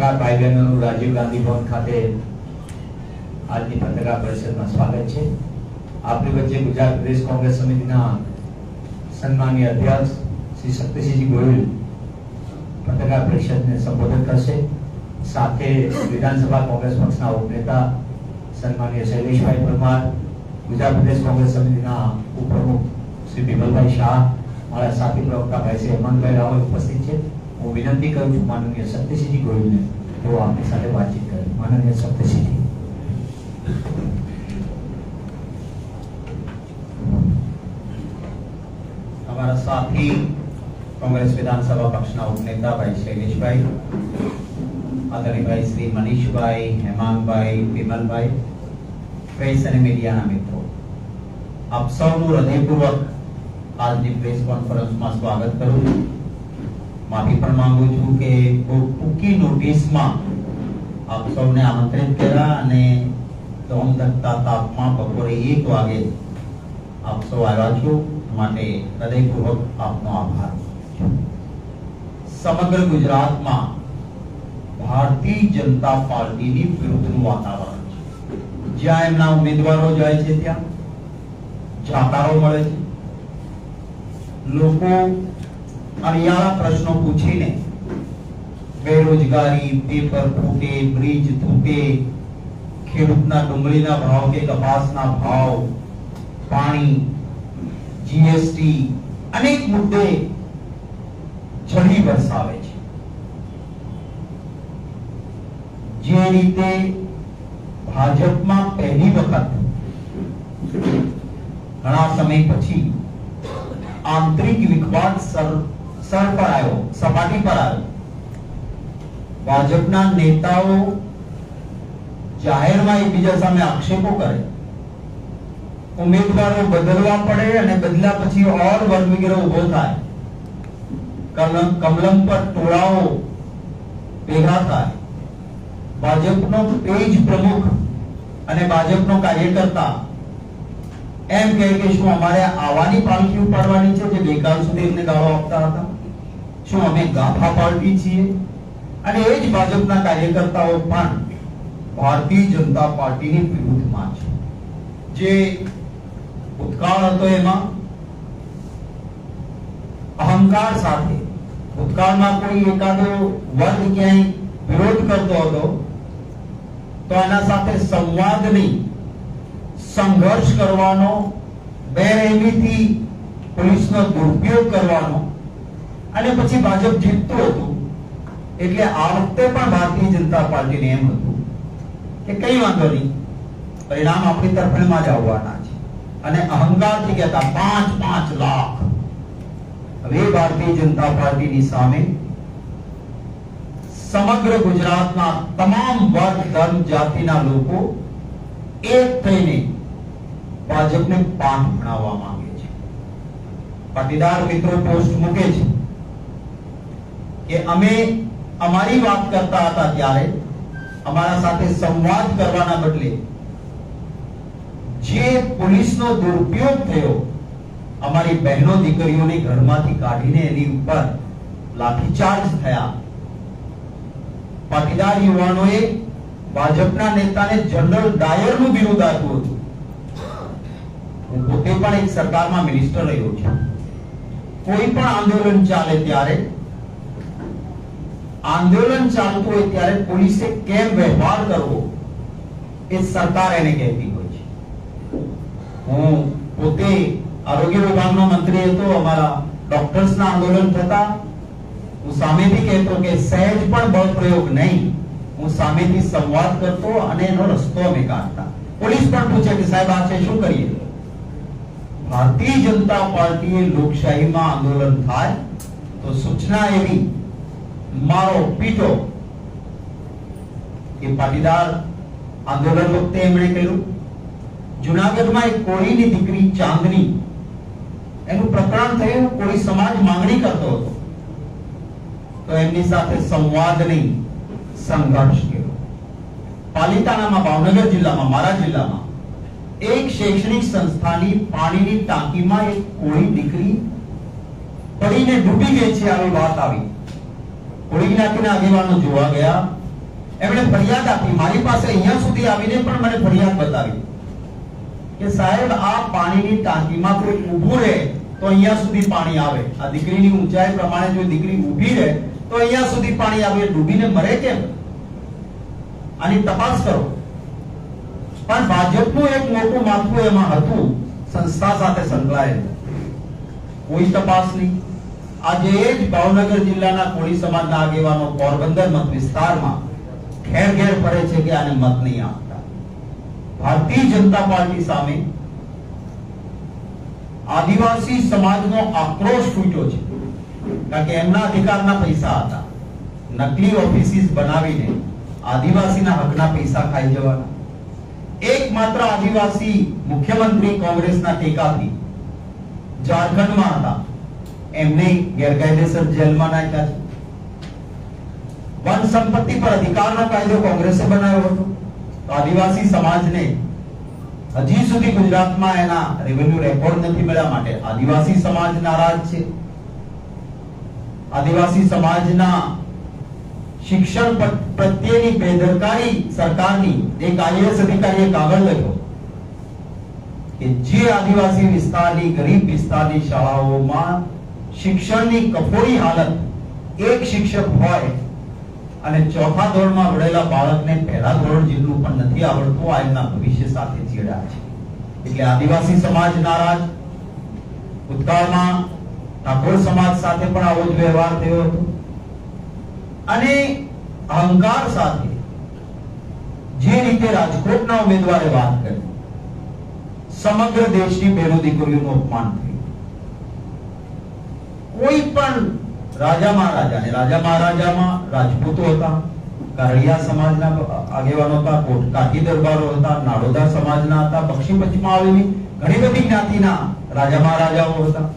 પત્રકાર ભાઈ બહેનોનું રાજીવ ગાંધી ભવન ખાતે આજની પત્રકાર પરિષદમાં સ્વાગત છે. આપણી વચ્ચે ગુજરાત પ્રદેશ કોંગ્રેસ સમિતિના સન્માનીય અધ્યક્ષ શ્રી શક્તિસિંહજી ગોહિલ પત્રકાર પરિષદને સંબોધન કરશે. સાથે વિધાનસભા કોંગ્રેસ પક્ષના ઉપનેતા સન્માનીય શૈલેષભાઈ પરમાર, ગુજરાત પ્રદેશ કોંગ્રેસ સમિતિના ઉપપ્રમુખ શ્રી બિમલભાઈ શાહ, મારા સાથી પ્રવક્તા ભાઈ શ્રી હેમંતભાઈ રાવલ ઉપસ્થિત છે. હું વિનંતી કરું છું માનનીય શક્તિસિંહજી ગોહિલને તેઓ આપની સાથે વાતચીત કરે. માનનીય શક્તિસિંહજી. हमारा साथी कांग्रेस विधानसभा पक्षना उपनेता भाई शैलेषभाई, आदरणीय भाई श्री मनीषभाई, हेमांगभाई, विमलभाई, प्रेस અને મીડિયાના મિત્રો, આપ સૌનું હૃદયપૂર્વક આજની પ્રેસ કોન્ફરન્સમાં સ્વાગત કરું છું. માફી પણ માંગુ છું કે બહુ ટૂંકી નોટિસમાં આપ સૌને આમંત્રિત કર્યા અને ધોમધકતા તાપમાં બપોરે 1 વાગે આપ સૌ આવ્યા છો, માટે હૃદયપૂર્વક આપનો આભાર. સમગ્ર ગુજરાતમાં ભારતીય જનતા પાર્ટીની વિરુદ્ધનું વાતાવરણ છે. જ્યાં એમના ઉમેદવારો જાય છે ત્યાં જાકારો મળે છે. લોકો અણિયાળા પ્રશ્નો પૂછીને બેરોજગારી, પેપર ફૂટે, બ્રિજ તૂટે, ખેડૂતના ડુંગળીના ભાવ કે કપાસના ભાવ, પાણી, જીએસટી અનેક મુદ્દે ઝડી વરસાવે છે. જે રીતે ભાજપમાં પહેલી વખત ઘણા સમય પછી આંતરિક વિખવાદ સપાટી પર આવ્યો. ભાજપના નેતાઓ જાહેરમાં એકબીજા સામે આક્ષેપો કરે, ઉમેદવારો બદલવા પડે અને બદલ્યા પછી ઓર વર્ગ વગેરે ઉભો થાય, કમલમ પર ટોળાઓ ભેગા થાય. ભાજપનો પેજ પ્રમુખ અને ભાજપનો કાર્યકર્તા એમ કહે કે શું અમારે આવાની પાલખી ઉપાડવાની છે જે ગઈકાલ સુધી એમને ગાળો આપતા હતા? શું અમે ગાફા પાર્ટી છીએ? અને એ જ ભાજપના કાર્યકર્તાઓ પણ ભારતીય જનતા પાર્ટીની વિરુદ્ધમાં છે. જે ભૂતકાળ હતો એમાં અહંકાર સાથે, ભૂતકાળમાં કોઈ એકાદો વર્ગ ક્યાંય વિરોધ કરતો હતો તો એના સાથે સંવાદ નહીં, સંઘર્ષ કરવાનો, બેરહેમીથી પોલીસનો દુરુપયોગ કરવાનો, અને પછી ભાજપ જીતતું હતું. એટલે આ વખતે પણ ભારતીય જનતા પાર્ટીને એમ હતું કે કઈ વાંધો નહીં, પરિણામ આપણી તરફેણમાં જ આવવાના છે. અને અહંકારથી કહેતા 5 લાખ. હવે ભારતીય જનતા પાર્ટીની સામે સમગ્ર ગુજરાતના તમામ વર્ગ, ધર્મ, જાતિના લોકો એક થઈને ભાજપને પાઠ ભણાવવા માંગે છે. પાટીદાર મિત્રો પોસ્ટ મૂકે છે કે અમે અમારી વાત કરતા હતા ત્યારે અમારા સાથે સંવાદ કરવાના બદલે જે પોલીસનો દુરુપયોગ થયો, અમારી બહેનો દીકરીઓને ઘરમાંથી કાઢીને એની ઉપર લાઠીચાર્જ થયા. પાટીદાર યુવાનોએ ભાજપના નેતાને જનરલ ડાયરનું બિરુદ આપ્યું હતું. હું પોતે પણ એક સરકારમાં મિનિસ્ટર રહ્યો છું. કોઈ પણ આંદોલન ચાલે ત્યારે, આંદોલન ચાલતું હોય ત્યારે પોલીસે કેમ વ્યવહાર કરવો એ સરકાર એને કહેતી હોય છે. હું પોતે આરોગ્ય વિભાગનો મંત્રી હતો. અમારા ડોક્ટર્સના આંદોલન થતા હું સામેથી કહેતો કે સહેજ પણ બળ પ્રયોગ નહીં, હું સામેથી સંવાદ કરતો અને એનો રસ્તો અમે કાઢતા. પોલીસ પણ પૂછે કે સાહેબ આ છે શું કરીએ? ભારતીય જનતા પાર્ટીએ લોકશાહીમાં આંદોલન થાય તો સૂચના એવી, મારો પીટો, કે પાટીદાર આંદોલન વખતે એમણે કહ્યું. જુનાગઢમાં એક કોળીની દીકરી ચાંદની, એનું પ્રકરણ થયું, કોળી સમાજ માંગણી કરતો હતો તો એમની સાથે સંવાદ નહીં, સંઘર્ષ કર્યો. પાલિતાણામાં, ભાવનગર જિલ્લામાં, મારા જિલ્લામાં એક શૈક્ષણિક સંસ્થાની પાણીની ટાંકીમાં એક કોળી દીકરી પડીને ડૂબી ગઈ છે, આવી વાત આવી. કોળી જ્ઞાતિના આગેવાનો જોવા ગયા, એમણે ફરિયાદ આપી, મારી પાસે અહીંયા સુધી આવીને પણ મને ફરિયાદ બતાવી કે સાહેબ આ પાણીની ટાંકીમાં કોઈ ઊભું રહે તો અહીંયા સુધી પાણી આવે, આ દીકરીની ઊંચાઈ પ્રમાણે જો દીકરી ઊભી રહે તો અહીંયા સુધી પાણી આવે, ડૂબીને મરે કેમ? આની તપાસ કરો. પણ ભાજપનું એક મોટું માથું એમાં હતું, સંસ્થા સાથે સંકળાયેલું, કોઈ તપાસ નહીં. આજે જ ભાવનગર જિલ્લાના કોળી સમાજના આગેવાનો પોરબંદર મત વિસ્તારમાં ઘેર ઘેર ફરે છે કે આને મત નહીં આપતા. ભારતીય જનતા પાર્ટી સામે આદિવાસી સમાજનો આક્રોશ ફૂટ્યો છે, કારણ કે એમના અધિકારના પૈસા હતા, નકલી ઓફિસીસ બનાવીને આદિવાસીના હકના પૈસા ખાઈ જવાના. એકમાત્ર આદિવાસી મુખ્યમંત્રી કોંગ્રેસના ટેકાથી ઝારખંડમાં હતા, એમને ગેરકાયદેસર જેલમાં નાખ્યા છે. વન સંપત્તિ પર અધિકારનો કાયદો કોંગ્રેસે બનાવ્યો હતો, તો આદિવાસી સમાજને હજી સુધી ગુજરાતમાં એના રેવન્યુ રેકોર્ડ નથી મળ્યા, માટે આદિવાસી સમાજ નારાજ છે. આદિવાસી સમાજના શિક્ષણ પ્રત્યેની બેદરકારી સરકારની એક આઈએએસ અધિકારીએ કાગળ લખ્યો કે જે આદિવાસી વિસ્તારની, ગરીબ વિસ્તારની શાળાઓમાં શિક્ષણની કફોડી હાલત, એક શિક્ષક હોય અને ચોથા ધોરણમાં ભણેલા બાળકને પહેલા ધોરણ જેટલું પણ નથી આવડતું, આ એમના ભવિષ્ય સાથે ચેડા છે. એટલે આદિવાસી સમાજ નારાજ. ભૂતકાળમાં ઠાકોર સમાજ સાથે પણ આવો જ વ્યવહાર થયો હતો, અને અહંકાર સાથે જે રીતે રાજકોટના ઉમેદવારે વાત કરી, સમગ્ર દેશની બહેનો દીકરીઓનું અપમાન થયું. કોઈ પણ રાજા મહારાજામાં રાજપૂતો હતા, કારડિયા સમાજના આગેવાનો હતા, કોટકાઠી દરબારો હતા, નાડોદા સમાજના હતા, પશ્ચિમ પંચમાં આવેલી ઘણી બધી જ્ઞાતિના રાજા મહારાજાઓ હતા.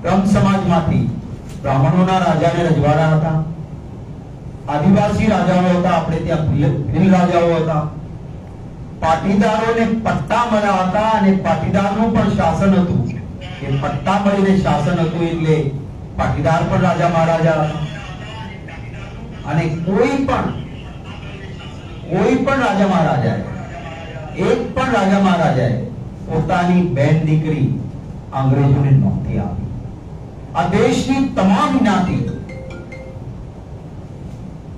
બ્રહ્મ સમાજમાંથી બ્રાહ્મણોના રાજાને રજવાડા હતા, આદિવાસી રાજાઓ હતા, આપણે ત્યાં ભીલ રાજાઓ હતા. પાટીદારોને પટ્ટા મળ્યા હતા, અને પાટીદારનું પણ શાસન હતું, કે પટ્ટા મળીને શાસન હતું, એટલે પાટીદાર પણ રાજા મહારાજા હતા. અને કોઈ પણ રાજા મહારાજાએ, એક પણ રાજા મહારાજાએ પોતાની બેન દીકરી અંગ્રેજોને નહોતી આપી. આ દેશની તમામ જ્ઞાતિ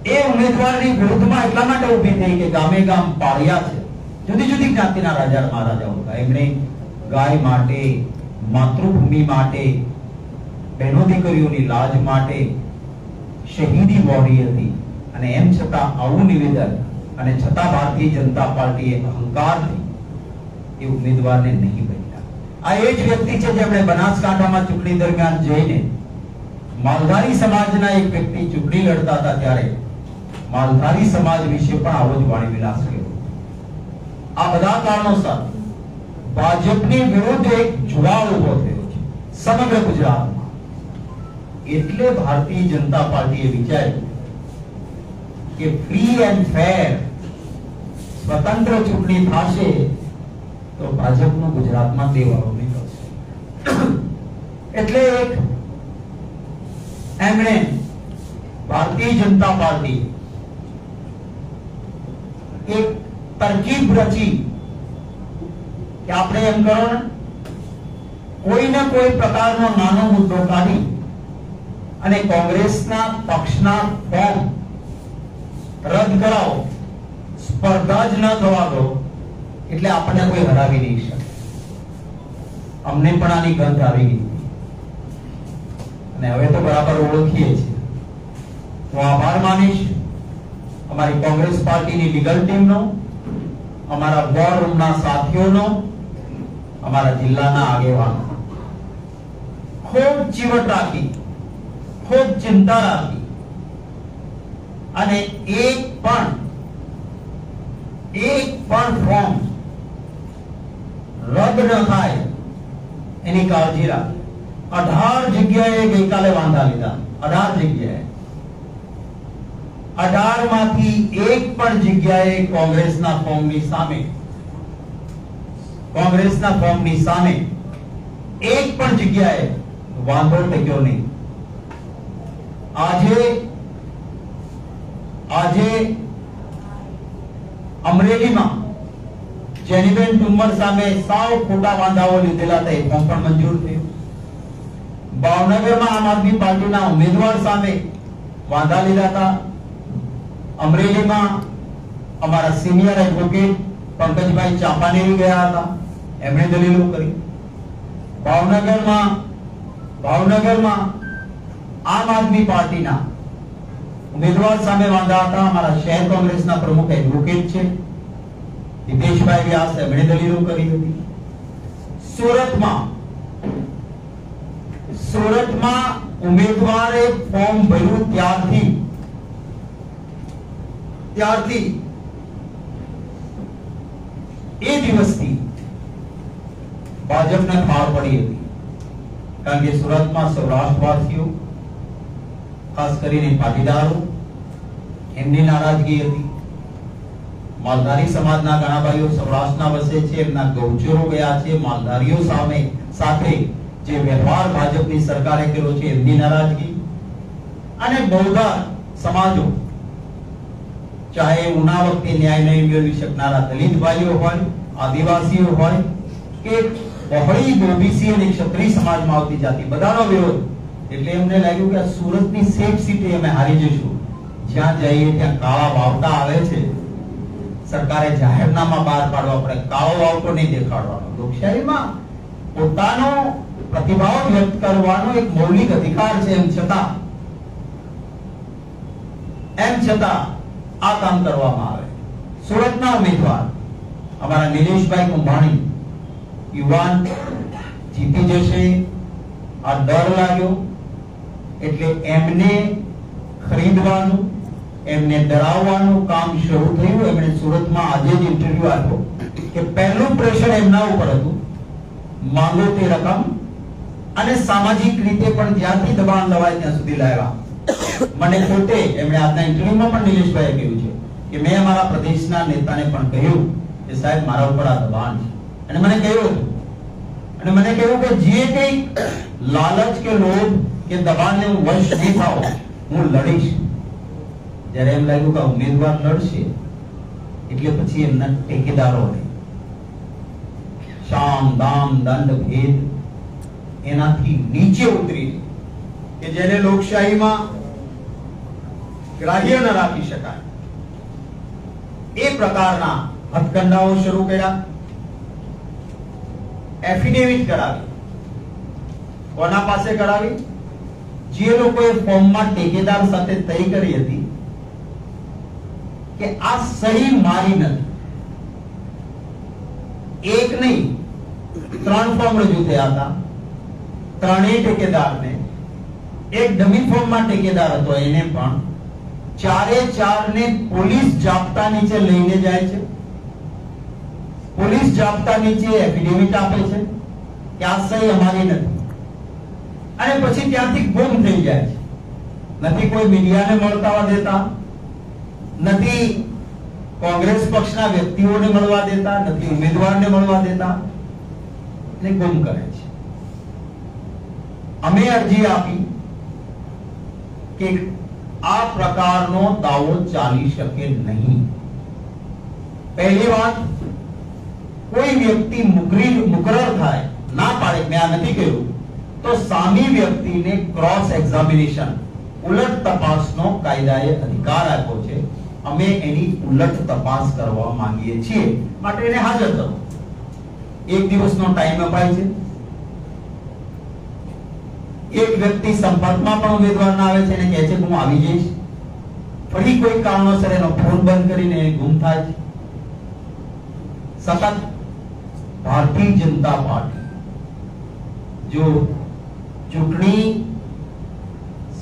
એ ઉમેદવારની વિરુદ્ધમાં એટલા માટે ઊભી થઈ કે ગામે ગામ પાળિયા છે, જુદી જુદી જ્ઞાતિના રાજા મહારાજાઓ હતા. એમણે ગાય માટે, માતૃભૂમિ માટે, બહેનો દીકરીઓની લાજ માટે શહીદી બોડી હતી. અને એમ છતાં આવું નિવેદન, અને છતાં ભારતીય જનતા પાર્ટીએ અહંકારથી એ ઉમેદવારને નહીં બન્યા. આ એ જ વ્યક્તિ છે જેમણે બનાસકાંઠામાં ચૂંટણી દરમિયાન જઈને માલધારી સમાજના એક વ્યક્તિ ચૂંટણી લડતા હતા ત્યારે માલધારી સમાજ વિશે પણ આવો જ વાણી વિલાસ કર્યો. આ બધા કારણોસર ભાજપની વિરુદ્ધ એક જુવાળ ઉભો થયો છે સમગ્ર ગુજરાતમાં. એટલે ભારતીય જનતા પાર્ટીએ વિચાર્યું કે ફ્રી એન્ડ ફેર સ્વતંત્ર ચૂંટણી થશે તો ભાજપનું ગુજરાતમાં દેવાળો નીકળશે. એટલે એમણે ભારતીય જનતા પાર્ટી એક તરકીબ રચી કે આપણે એમ કરો ને, કોઈ ને કોઈ પ્રકારનો નાનો મુદ્દો કાઢી અને કોંગ્રેસના પક્ષના ફોર્મ રદ કરાવો, સ્પર્ધા જ ન થવા દો, એટલે આપણને કોઈ હરાવી નહીં શકે. અમને પણ આની ગંધ આવી ગઈ અને હવે તો બરાબર ઓળખીએ છીએ. હું આભાર માનીશ અમારી કોંગ્રેસ પાર્ટીની લીગલ ટીમનો, અમારા વોર રૂમના સાથીઓનો, અમારા જિલ્લાના આગેવાનો. ખૂબ ચીવટ રાખી, ખૂબ ચિંતા રાખી, અને એક પણ ફોર્મ રદ ન થાય એની કાળજી રાખી. 18 જગ્યાએ ગઈકાલે વાંધા લીધા. 18 જગ્યાએ, 18 માંથી એક પણ જગ્યાએ કોંગ્રેસના ફોર્મની સામે એક પણ જગ્યાએ વાંધો ટક્યો નહીં. આજે અમરેલીમાં જેનીબેન ઠુમ્મર સામે સાવ ખોટા વાંધાઓ લીધેલા હતા, એ ફોર્મ પણ મંજૂર થયું. ભાવનગરમાં આમ આદમી પાર્ટીના ઉમેદવાર સામે વાંધા લીધા હતા. અમરેલીમાં અમારા સિનિયર એડવોકેટ પંકજભાઈ ચાંપાનેરી ગયા હતા, એમણે દલીલો કરી. ભાવનગરમાં આમ આદમી પાર્ટીના ઉમેદવાર સામે વાંધા હતા. અમારા શહેર કોંગ્રેસના પ્રમુખ એડવોકેટ છે દિપેશભાઈ વ્યાસ, એમણે દલીલો કરી હતી. સુરતમાં ઉમેદવારે ફોર્મ ભર્યું ત્યારથી એ દિવસથી ભાજપને ફાળ પડી હતી. કારણ કે સુરતમાં સૌરાષ્ટ્રવાસીઓ, ખાસ કરીને પાટીદારો, એમની નારાજગી હતી. માલધારી સમાજના ઘણા ભાઈઓ સૌરાષ્ટ્રના વસે છે, એમના ગૌચરો ગયા છે. માલધારીઓ સાથે જે વ્યવહાર ભાજપની સરકારે કર્યો છે, એમની નારાજગી. અને બૌદ્ધ સમાજો, ચાહે ઉના વખતે ન્યાય નહીં મેળવી શકનારા દલિત ભાઈઓ હોય, આદિવાસીઓ હોય કે બહોળી ઓબીસી અને ક્ષત્રિય સમાજમાં આવતી જાતિ, બધાનો વિરોધ. એટલે એમને લાગ્યું કે આ સુરતની સેફ સીટે અમે હારી જઈશું. જ્યાં જઈએ ત્યાં કાળા વાવટા આવે છે, સરકારે જાહેરનામા બહાર પાડવા પડે, કાળો વાવટો નહીં દેખાડવાનો. લોકશાહીમાં પોતાનો પ્રતિભાવ વ્યક્ત કરવાનો એક મૌલિક અધિકાર છે. એમ છતાં આ કામ કરવામાં આવે. સુરતના ઉમેદવાર અમારા નિલેશભાઈ કુંભાણી, યુવાન જીતી જશે આ ડર લાગ્યો, એટલે એમને ખરીદવાનું, એમને ડરાવવાનું કામ શરૂ થયું. એમણે સુરતમાં આજે જ ઇન્ટરવ્યુ આપ્યો કે પહેલું પ્રેશર એમના ઉપર હતું, માંગો તે રકમ, અને સામાજિક રીતે પણ જ્યાંથી દબાણ લવાય ત્યાં સુધી લાવ્યા. મને પોતે એમણે આજના ઇન્ટરવ્યુમાં પણ નિલેશભાઈએ કહ્યું છે કે મેં અમારા પ્રદેશના નેતાને પણ કહ્યું કે સાહેબ મારા ઉપર આ દબાણ છે, અને મને કહ્યું કે જે કઈ લાલચ કે લોભ કે દબાણને હું વશ નહીં થાવ, હું લડીશ. જ્યારે એમ લાગ્યું કે ઉમેદવાર લડશે એટલે પછી એમના ટેકેદારો શામ દામ દંડ ભેદ એનાથી નીચે ઉતરી કે જેને લોકશાહીમાં ગ્રાહ્ય ન રાખી શકાય એ પ્રકારના હથકંડાઓ શરૂ કર્યા. એફિડેવિટ કરાવી. કોના પાસે કરાવી? જે લોકોએ ફોર્મમાં ટેકેદાર સાથે તય કરી હતી કે આ સહી મારી નથી. એક નહીં, 3 ફોર્મ રજૂ થયા હતા. ત્રણેય ટેકેદારને, એક ડમી ફોર્મમાં ટેકેદાર હતો એને પણ ચારે પોલીસ જાપ્તા નીચે લઈને જાય છે. પોલીસ જાપ્તા નીચે એફિડેવિટ આપે છે કે આ સહી અમારી નથી, અને પછી ત્યાંથી ગુમ થઈ જાય છે. નથી કોઈ મીડિયાને મળતા દેતા, નથી કોંગ્રેસ પક્ષના વ્યક્તિઓને મળવા દેતા, નથી ઉમેદવારને મળવા દેતા, ને ગુમ કરે છે. અમે અરજી આપી કે આ પ્રકારનો દાવો ચાલી શકે નહીં. પહેલી વાત, કોઈ વ્યક્તિ મુકરર થાય, ના પાડે મેં આ નથી કહ્યું, તો સામી વ્યક્તિને ક્રોસ એક્ઝામિનેશન, ઉલટ તપાસનો કાયદાએ અધિકાર આપ્યો છે. અમે એની ઉલટ તપાસ કરવા માંગીએ છીએ, માટે એને હાજર કરો. 1 દિવસનો ટાઈમ અપાય છે. એક વ્યક્તિ સંપર્કમાં પણ ઉમેદવારના આવે છે અને કહે છે કે હું આવી જઈશ. ફરી કોઈ કારણોસર એનો ફોન બંધ કરીને ગુમ થાય છે. સતત ભારતીય જનતા પાર્ટી જો ચૂંટણી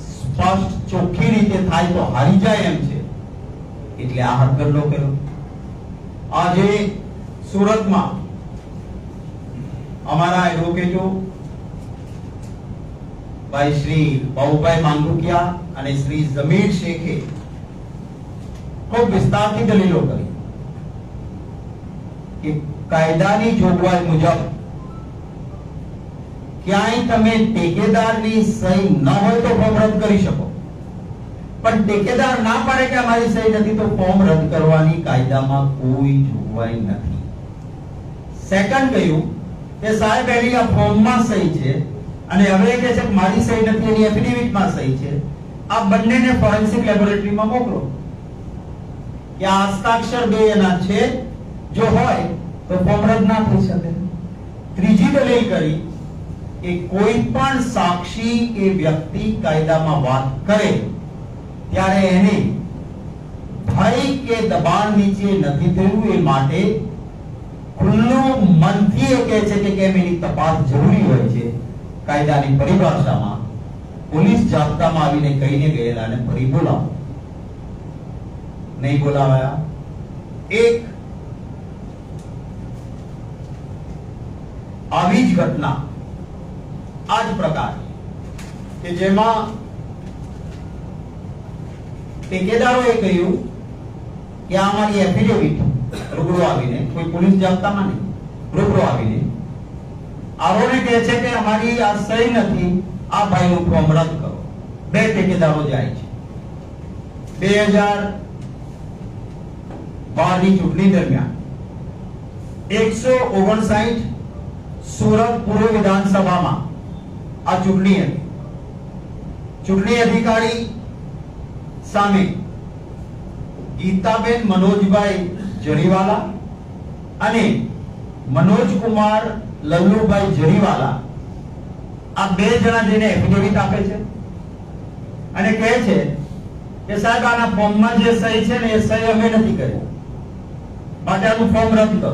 સ્પષ્ટ ચોખ્ખી રીતે થાય તો હારી જાય એમ છે, એટલે આ હથકંડો કર્યો. આજે સુરતમાં અમારા એડવોકેટો ભાઈ શ્રી બાબુભાઈ માંગુકિયા અને શ્રી જમીર શેખે ખૂબ વિસ્તારથી દલીલો કરી કે કાયદાની જોગવાઈ મુજબ ક્યાંય તમે ટેકેદારની સહી ન હોય તો ફોર્મ રદ કરી શકો, પણ ઠેકેદાર ના પાડે કે અમારી સહી નથી તો ફોર્મ રદ કરવાની કાયદામાં કોઈ જોગવાઈ નથી. સેકન્ડ કહ્યું કે સાહેબ એની આ ફોર્મમાં સહી છે અને હવે કહે છે કે મારી સહી નથી, એની એફિડેવિટમાં સહી છે. આ બંનેને ફોરેન્સિક લેબોરેટરીમાં મોકલો કે આ હસ્તાક્ષર બે એના છે, જો હોય તો ફોર્મ રદ ના થઈ શકે. ત્રીજી દલીલ કરી કે કોઈ પણ સાક્ષી કે વ્યક્તિ કાયદામાં વાત કરે ત્યારે એને ભય કે દબાણ નીચે નથી થયું, એ માટે ખુલ્લું મનથી એ કહે છે કે કેમ એની તપાસ જરૂરી હોય છે. કાયદાની પરિભાષામાં પોલીસ જાપ્તામાં આવીને કહીને ગયેલાને ફરી બોલાવો. નહીં બોલાવાયા. એક આવી જ ઘટના આ જ પ્રકાર કે જેમાં ઠેકેદારોએ કહ્યું કે આ અમારી એફિડેવિટ રૂબરૂ આવીને, કોઈ પોલીસ જાપ્તામાં નહીં, રૂબરૂ આવીને આરોને કહે છે કે અમારી આ સહી નથી, આ ભાઈનું ફોર્મ રદ કરો. બે ઠેકેદારો જાય છે. 2012 ની ચૂંટણી દરમિયાન 159 સુરત પૂર્વ વિધાનસભામાં આ ચૂંટણી હતી. ચૂંટણી અધિકારી સામે ગીતાબેન મનોજભાઈ જરીવાલા અને મનોજકુમાર લલ્લુભાઈ જરીવાલા આ બે જણા જઈને એફિડેવિટ આપે છે અને કહે છે કે સાહેબ આના ફોર્મમાં જે સહી છે ને એ સહી અમે નથી કરી, માટે આનું ફોર્મ રદ કરો.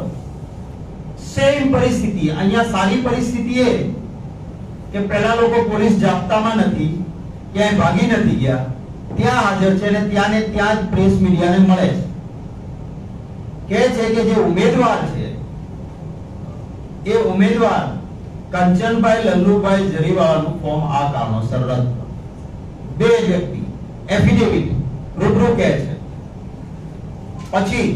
સેમ પરિસ્થિતિ અહીંયા. સારી પરિસ્થિતિ એ કે પહેલા લોકો પોલીસ જાપ્તામાં નથી, ક્યાંય ભાગી નથી ગયા, ત્યાં હાજર છે અને ત્યાં ને ત્યાં જ પ્રેસ મીડિયાને મળે છે. કહે છે કે જે ઉમેદવાર છે એ ઉમેદવાર કંચનભાઈ લલ્લુભાઈ જરીવાલાનું ફોર્મ આ કારણોસર રદ કરો. બે વ્યક્તિ એફિડેવિટ રૂબરૂ કહે છે. પછી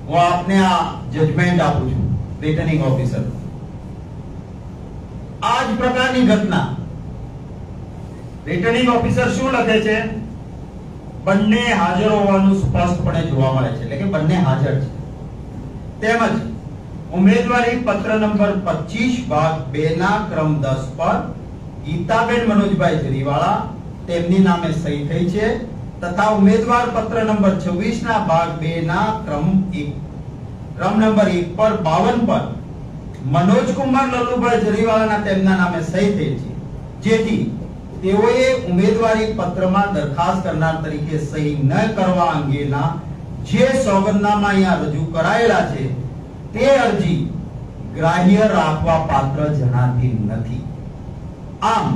હું આપને આ જજમેન્ટ આપું છું રિટર્નિંગ ઓફિસર. આ જ પ્રકારની ઘટના રિટર્નિંગ ઓફિસર શું લખે છે? બંને હાજર હોવાનું સ્પષ્ટપણે જોવા મળે છે, એટલે કે બંને હાજર છે. તેમજ ઉમેદવારી પત્ર નંબર 25 ભાગ 2 ના ક્રમ 10 પર ગીતાબેન મનોજભાઈ જરીવાલા તેમની નામે સહી થઈ છે તથા ઉમેદવાર પત્ર નંબર 26 ના ભાગ 2 ના ક્રમ નંબર 1 પર 52 પર મનોજકુમાર લલ્લુભાઈ જરીવાલાના તેમના નામે સહી થઈ છે, જેથી તેઓએ ઉમેદવારી પત્રમાં દરખાસ્ત કરનાર તરીકે સહી ન કરવા અંગેના જે સોગંદનામા અહીંયા રજૂ કરાયેલા છે તે અરજી ગ્રાહ્ય રાખવા પાત્ર જણાતી નથી. આમ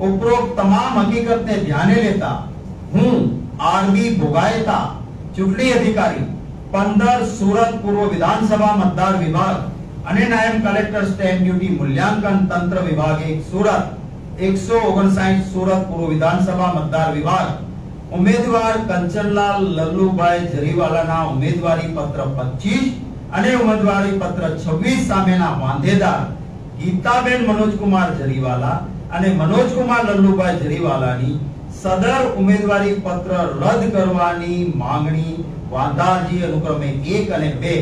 ઉપરોક્ત તમામ હકીકતને ધ્યાને લેતા હું આરબી ભોગાયતા ચૂંટણી અધિકારી 15 સુરત પૂર્વ વિધાનસભા મતદાર વિભાગ અને નાયબ કલેક્ટર સ્ટેમ્પ ડ્યુટી મૂલ્યાંકન તંત્ર વિભાગ 1 સુરત 159 સુરત પૂર્વ વિધાનસભા મતદાર વિભાગ ઉમેદવાર કંચનલાલ લલ્લુભાઈ જરીવાલાના ઉમેદવારી પત્ર 25 અને ઉમેદવારી પત્ર 26 સામેના વાંધેદાર ગીતાબેન મનોજકુમાર જરીવાલા અને મનોજકુમાર લલ્લુભાઈ જરીવાલાની સદર ઉમેદવારી પત્ર રદ કરવાની માંગણી વાંધા અરજી અનુક્રમે 1 અને 2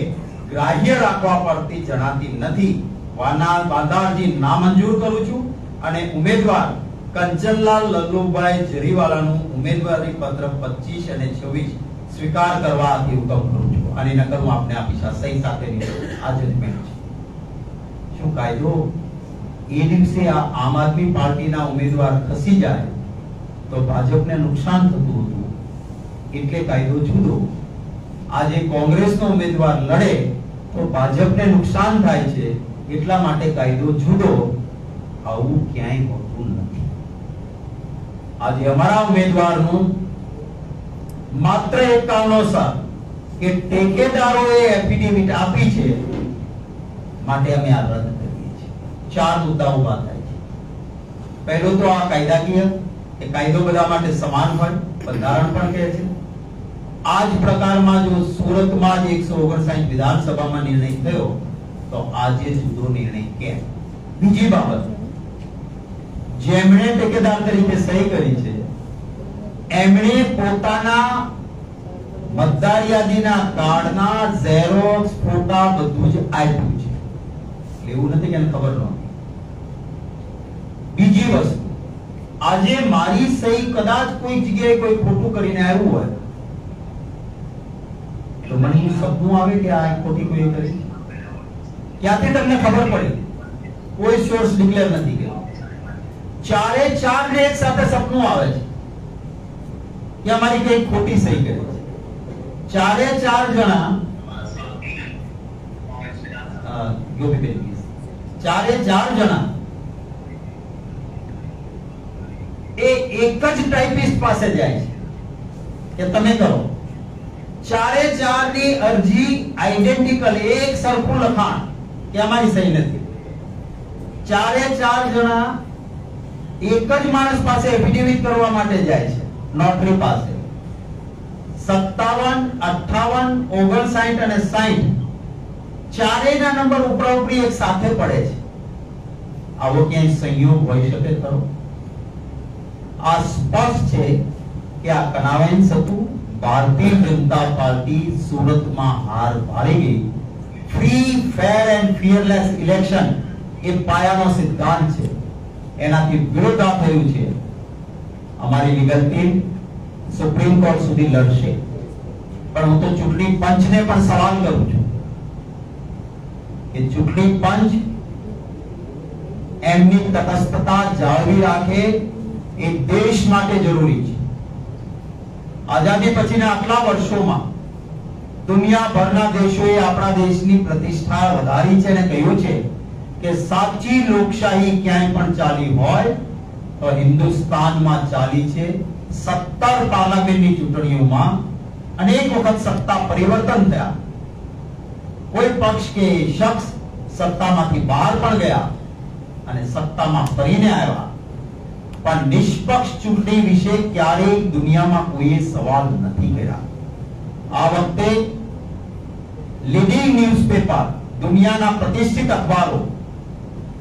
ગ્રાહ્ય રાખવા પડતી જણાતી નથી. વાંધા અરજી નામંજૂર કરું છું અને ઉમેદવાર કંચનલાલ લલ્લુભાઈ જરીવાલાનું ઉમેદવારી પત્ર 25 અને 26 સ્વીકાર કરવા હુકમ કરું છું. અને નકર હું આપને આપીશ. સહી સાથેની આ જજમેન્ટ છે. શું કાયદો એ દિવસે આ આમ આદમી પાર્ટીના ઉમેદવાર ખસી જાય તો ભાજપને નુકસાન થતું હતું, એટલે કાયદો જુદો. આજે કોંગ્રેસનો ઉમેદવાર લડે તો ભાજપને નુકસાન થાય છે, એટલા માટે કાયદો જુદો. આવું ક્યાંય હોતું નથી. આજે અમારા ઉમેદવારનું માત્ર એક કારણોસર કે ઠેકેદારોએ એફિડેવિટ આપી છે માટે અમે આ રદ કરીએ છીએ. 4 મુદ્દા ઉભા થાય છે. પહેલો તો આ કાયદાકીય કે કાયદો બધા માટે સમાન હોય, બંધારણ પણ કહે છે. આ જ પ્રકારમાં જો સુરતમાં જ 159 વિધાનસભામાં નિર્ણય થયો તો આજે જુદો નિર્ણય કેમ? બીજી બાબત, જેમણે ઠેકેદાર તરીકે સહી કરી છે એમણે પોતાના મતદાર યાદીના કાર્ડના ઝેરોક્સ ફોટા બધું જ આપ્યું છે. એવું નથી કે એને ખબર નહોતી. બીજી વસ્તુ, આજે મારી સહી કદાચ કોઈ જગ્યાએ કોઈ ખોટું કરીને આવ્યું હોય તો મને એ સપનું આવે કે આ ખોટી કોઈ કરી. ક્યાંથી તમને ખબર પડી? કોઈ સોર્સ ડિક્લેર નથી કર્યો. ચારે ચાર ને એક સાથે સપનું આવે છે કે અમારી કઈ ખોટી સહી કરી છે. ચારે ચાર જણા ચારે ચાર જણા એ એક જ ટાઈપિસ્ટ પાસે જાય છે કે તમે કરો. ચારે ચાર ની અરજી આઈડેન્ટિકલ, એક સરખું લખાણ કે અમારી સહી નથી. ચારે ચાર જણા એક જ માણસ પાસે એફિડેવિટ કરવા માટે જાય છે, નોટરી પાસે. 57, 58, 59 અને 60 ચારેયના નંબર ઉપરાઉપરી એક સાથે પડે છે. આવો ક્યાંય સંયોગ હોઈ શકે ખરો? આ સ્પષ્ટ છે કે આ કનાવેન્સ હતું. ભારતીય જનતા પાર્ટી સુરતમાં હાર ભાળી ગઈ. Free, fair and fearless election એ પાયાનો સિદ્ધાંત છે, એનાથી વિરોધ થયું છે. અમારી લીગલ ટીમ સુપ્રીમ કોર્ટ સુધી લડશે, પણ હું તો ચૂંટણી પંચને પણ સવાલ કરું છું કે ચૂંટણી પંચ એમની તટસ્થતા જાળવી રાખે એ દેશ માટે જરૂરી છે. આઝાદી પછીના આટલા વર્ષોમાં દુનિયાભરના દેશોએ આપણા દેશની પ્રતિષ્ઠા વધારી છે અને કહ્યું છે કે સાચી લોકશાહી ક્યાંય પણ ચાલી હોય તો હિન્દુસ્તાનમાં ચાલી છે. 17 પાર્લામેન્ટની ચૂંટણીઓમાં અનેક વખત સત્તા પરિવર્તન થયા. કોઈ પક્ષ કે શખ્સ સત્તામાંથી બહાર પણ ગયા અને સત્તામાં ફરીને આવ્યા, પણ નિષ્પક્ષ ચૂંટણી વિશે ક્યારેય દુનિયામાં કોઈએ સવાલ નથી કર્યા. આ વખતે લીડિંગ ન્યૂઝપેપર, દુનિયાના પ્રતિષ્ઠિત અખબારો,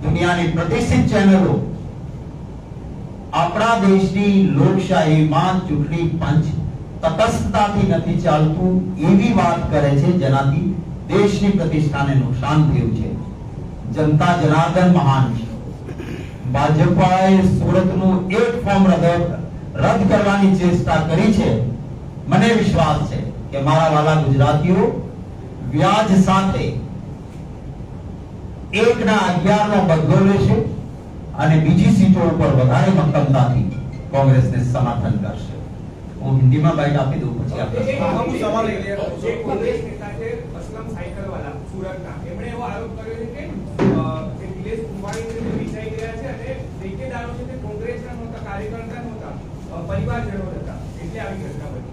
દુનિયાની પ્રતિષ્ઠિત ચેનલો આપણા દેશની લોકશાહીમાં ચૂંટણી પંચ તટસ્થતાથી નથી ચાલતું એવી વાત કરે છે, જેનાથી દેશની પ્રતિષ્ઠાને નુકસાન થયું છે. જનતા જનાર્દન મહાન છે. ભાજપાએ સુરતનું એક ફોર્મ રદ કરવાની ચેષ્ટા કરી છે. મને વિશ્વાસ છે કે મારા વાલા ગુજરાતીઓ વ્યાજ સાથે 1/11 નો બદલો લેશે અને બીજી સીટો ઉપર વધારે મક્કમતાથી કોંગ્રેસને સમર્થન કરશે. હું હિન્દીમાં બાઇટ આપી દઉં, પછી આપણે સવાલ એ કોંગ્રેસ નેતા છે અસલમ સાયકલ વાળા સુરતના, એમણે એવો આરોપ કર્યો છે કે જે નિલેશ કુંભાણી છે તે વિચાઈ ગયા છે અને ઠેકેદારો છે તે કોંગ્રેસના નહોતા, કાર્યકર્તા નહોતા, પરિવારજનો હતા, એટલે આવી ઘટના બની.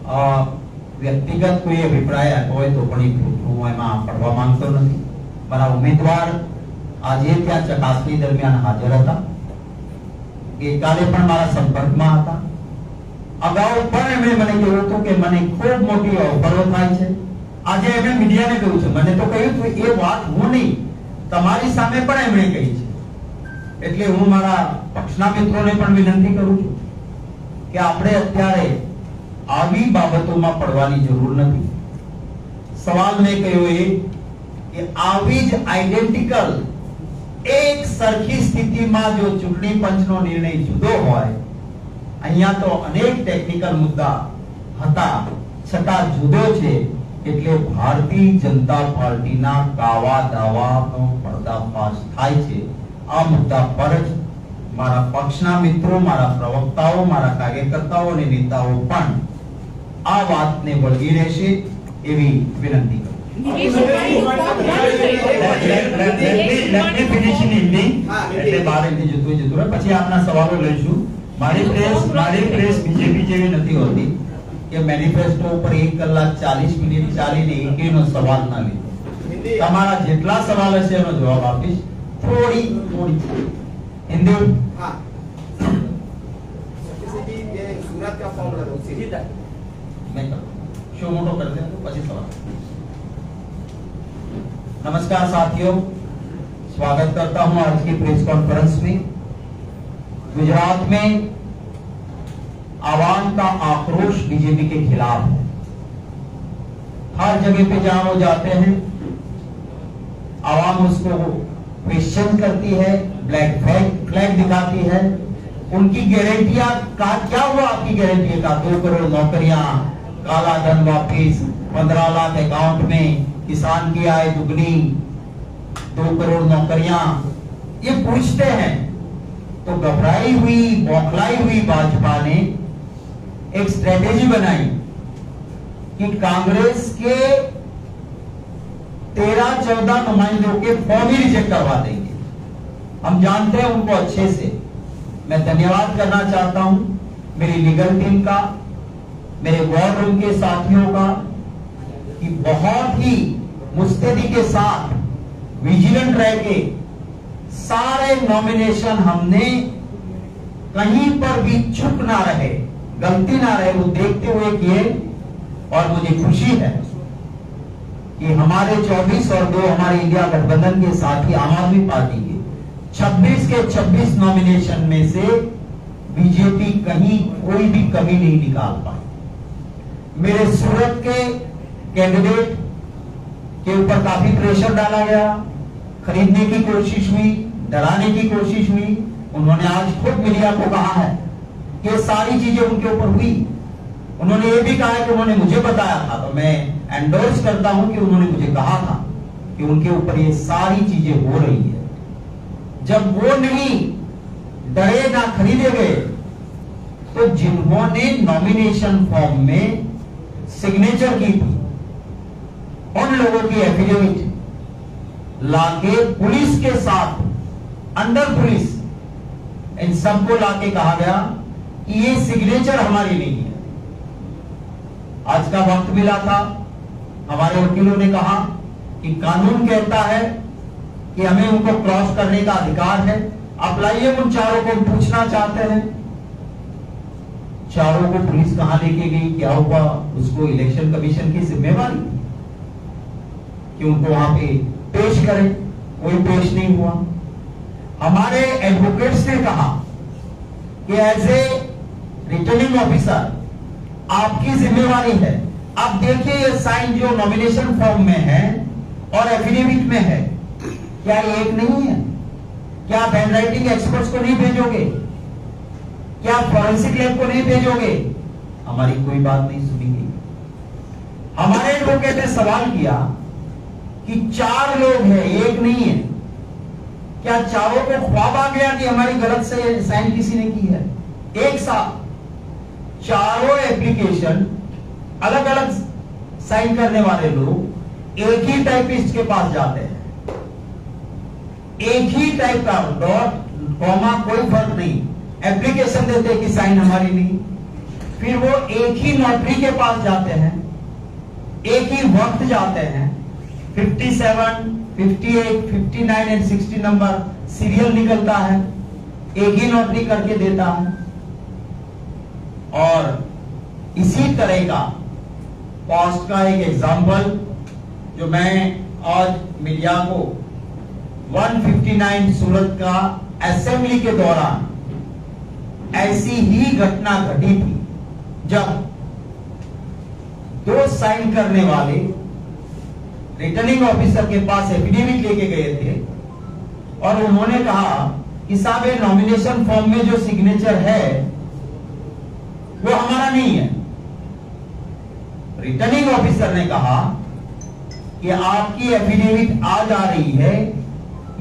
વ્યક્તિગત કોઈ અભિપ્રાય હોય તો પણ હું એમાં પડવા માંગતો નથી. મારા ઉમેદવાર આજે ત્યાં ચકાસણી દરમિયાન હાજર હતા, ગઈકાલે પણ મારા સંપર્કમાં હતા. અગાઉ પણ એમણે મને કહ્યું હતું કે મને ખૂબ મોટી ઓફરો થાય છે. આજે એમણે મીડિયાને કહ્યું છે, મને તો કહ્યું હતું એ વાત હું નહીં, તમારી સામે પણ એમણે કહી છે. એટલે હું મારા પક્ષના મિત્રોને પણ વિનંતી કરું છું કે આપણે અત્યારે આવી બાબતોમાં પડવાની જરૂર નથી. સવાલ મેં કહ્યો એ કે આવી જ આઈડેન્ટિકલ એક સરખી સ્થિતિમાં જો ચૂંટણી પંચનો નિર્ણય જુદો હોય, અહીંયા તો અનેક ટેકનિકલ મુદ્દા હતા છતાં જુદો છે, એટલે ભારતીય જનતા પાર્ટીના કાવા દાવાનો પર્દાફાશ થાય છે. આ મુદ્દા પર જ મારા પક્ષના મિત્રો, મારા પ્રવક્તાઓ, મારા કાર્યકર્તાઓ અને નેતાઓ પણ આ વાતને વળગી રહેશે એવી વિનંતી કરું. એટલે બાર જતું રહે, પછી આપના સવાલો લઈશું. મારી પ્રેસ બીજેપી જેવી નથી હોતી કે મેનિફેસ્ટો ઉપર 1 કલાક 40 મિનિટ ચાલીને એકેયનો સવાલ ના લીધો. તમારા જેટલા સવાલ હશે એનો જવાબ આપીશ. થોડી हिंदी हाँ ये सूरत का फॉर्म रद्द सीधा मैं शो मोटो कर दे પછી सवाल. नमस्कार साथियों, स्वागत करता हूं आज की प्रेस कॉन्फ्रेंस में. गुजरात में आवाम का आक्रोश बीजेपी के खिलाफ है। हर जगह पे जहां वो जाते हैं आवाम उसको क्वेश्चन करती है, ब्लैक फ्लैग दिखाती है। उनकी गारंटियां क्या हुआ? आपकी गारंटी का 2 करोड़ नौकरियां, काला धन वापिस, 15 लाख अकाउंट में, किसान की आय दुगनी, 2 करोड़ नौकरियां, ये पूछते हैं। तो घबराई हुई, बौखलाई हुई भाजपा ने एक स्ट्रेटेजी बनाई कि कांग्रेस के 13-14 नुमाइंदों के फॉर्म ही रिजेक्ट करवा देंगे। हम जानते हैं उनको अच्छे से। मैं धन्यवाद करना चाहता हूं मेरी लीगल टीम का, मेरे वॉर रूम के साथियों का, कि बहुत ही मुस्तैदी के साथ विजिलेंट रह के सारे नॉमिनेशन हमने कहीं पर भी चूक ना रहे, गलती ना रहे, वो देखते हुए किए। और मुझे खुशी है कि हमारे 24 और 2 हमारे इंडिया गठबंधन के साथी आम आदमी पार्टी के 26 के 26 नॉमिनेशन में से बीजेपी कहीं कोई भी कमी नहीं निकाल पाई। मेरे सूरत के कैंडिडेट के ऊपर काफी प्रेशर डाला गया, खरीदने की कोशिश हुई, डराने की कोशिश हुई। उन्होंने आज खुद मीडिया को कहा है कि ये सारी चीजें उनके ऊपर हुई। उन्होंने ये भी कहा है कि उन्होंने मुझे बताया था, तो मैं एंडोर्स करता हूं कि उन्होंने मुझे कहा था कि उनके ऊपर ये सारी चीजें हो रही है। जब वो नहीं डरे ना खरीदे गए, तो जिन्होंने नॉमिनेशन फॉर्म में सिग्नेचर की थी उन लोगों की एफिडेविट लाके पुलिस के साथ, अंडर पुलिस, इन सबको लाके कहा गया कि ये सिग्नेचर हमारी नहीं है। आज का वक्त मिला था, हमारे वकीलों ने कहा कि कानून कहता है कि हमें उनको क्रॉस करने का अधिकार है। आप लाइए उन चारों को, पूछना चाहते हैं चारों को पुलिस कहां लेके गई, क्या हुआ? उसको इलेक्शन कमीशन की जिम्मेवारी थी कि उनको वहां पे पेश करें, कोई पेश नहीं हुआ। हमारे एडवोकेट्स ने कहा कि एज ए रिटर्निंग ऑफिसर आपकी जिम्मेवारी है। आप देखिए ये साइन जो नॉमिनेशन फॉर्म में है और एफिडेविट में है, क्या ये एक नहीं है? क्या आप हैंडराइटिंग एक्सपर्ट्स को नहीं भेजोगे? क्या आप फॉरेंसिक लैब को नहीं भेजोगे? हमारी कोई बात नहीं सुनी गई। हमारे एडवोकेट ने सवाल किया कि 4 लोग हैं, एक नहीं है, क्या चारों को ख्वाब आ गया कि हमारी गलत से साइन किसी ने की है? एक साथ चारों एप्लीकेशन अलग अलग साइन करने वाले लोग एक ही टाइपिस्ट के पास जाते हैं, एक ही टाइप का डॉट कॉमा कोई फर्क नहीं, एप्लीकेशन देते कि साइन हमारी नहीं। फिर वो एक ही नोटरी के पास जाते हैं, एक ही वक्त जाते हैं, 57, 58, 59 एंड 60 नंबर सीरियल निकलता है, एक ही नोटरी करके देता है। और इसी तरह का कॉस्ट का एक एग्जांपल जो मैं आज मीडिया को 159 सूरत का असेंबली के दौरान ऐसी ही घटना घटी थी, जब 2 साइन करने वाले रिटर्निंग ऑफिसर के पास एफिडेविट लेके गए थे और उन्होंने कहा कि साहब ये नॉमिनेशन फॉर्म में जो सिग्नेचर है वो हमारा नहीं है। रिटर्निंग ऑफिसर ने कहा कि आपकी एफिडेविट आज आ रही है,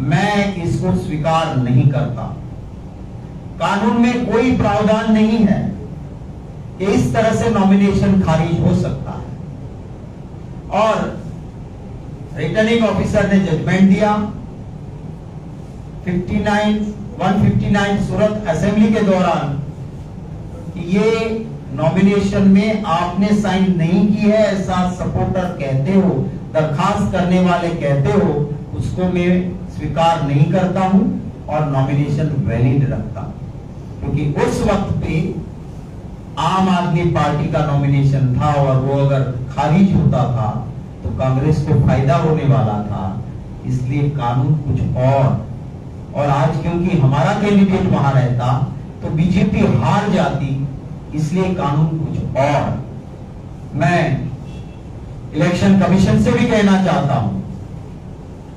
मैं इसको स्वीकार नहीं करता। कानून में कोई प्रावधान नहीं है कि इस तरह से नॉमिनेशन खारिज हो सकता है। और रिटर्निंग ऑफिसर ने जजमेंट दिया 159 सूरत असेंबली के दौरान कि ये नॉमिनेशन में आपने साइन नहीं की है, ऐसा सपोर्टर कहते हो, दरखास्त करने वाले कहते हो, उसको मैं स्वीकार नहीं करता हूं और नॉमिनेशन वैलिड रखता हूं। क्योंकि उस वक्त पे आम आदमी पार्टी का नॉमिनेशन था और वो अगर खारिज होता था तो कांग्रेस को फायदा होने वाला था, इसलिए कानून कुछ और आज क्योंकि हमारा कैंडिडेट वहां रहता तो बीजेपी हार जाती इसलिए कानून कुछ और। मैं इलेक्शन कमीशन से भी कहना चाहता हूं